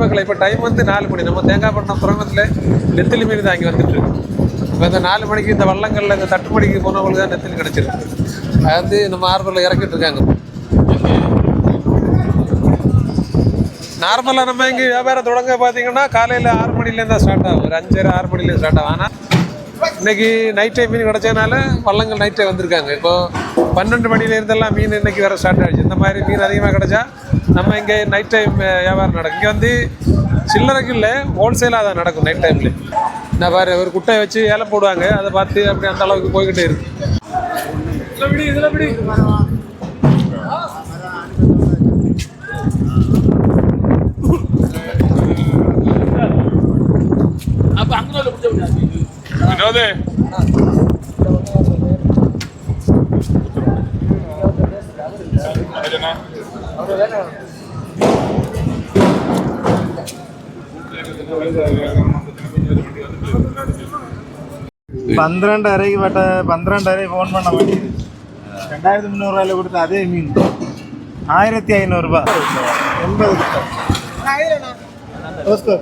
மக்களை இப்போ டைம் வந்து 4 மணி. நம்ம தேங்காய்பட்டினம் துறைமுகத்தில் நெத்திலி மீன் தான் இங்கே வந்துட்டு. இப்போ இந்த 4 மணிக்கு இந்த வள்ளங்களில் இந்த தட்டுமணிக்கு போனவங்களுக்கு தான் நெத்திலி கிடச்சிருக்கு. அது வந்து நம்ம ஆர்வரில் இறக்கிட்டு இருக்காங்க. நார்மலாக நம்ம இங்கே வியாபாரம் தொடங்க பார்த்தீங்கன்னா காலையில் 6 மணிலேருந்து தான் ஸ்டார்ட் ஆகும். ஒரு 5:30 6 மணிலேருந்து ஸ்டார்ட் ஆகும். ஆனால் இன்னைக்கு நைட் டைம் மீன் கிடச்சதுனால வள்ளங்கள் நைட்டே வந்திருக்காங்க. இப்போது 12 மணிலேருந்தெல்லாம் மீன் இன்னைக்கு வேறு ஸ்டார்ட் ஆகிடுச்சு. இந்த மாதிரி மீன் அதிகமாக கிடச்சா நம்ம இங்கே நைட் டைம் வியாபாரம் நடக்கும். இங்கே வந்து சில்லறைக்கு இல்லை, ஹோல்சேலாக தான் நடக்கும் நைட் டைமில். நான் பாரு ஒரு குட்டையை வச்சு ஏலம் போடுவாங்க. அதை பார்த்து அப்படி அந்த அளவுக்கு போய்கிட்டே இருக்கு. வினோதே ₹12.5 ₹12.5 ஃபோன் பண்ண வேண்டியது. 2300 கொடுத்த அதே மீன் ₹1500. 80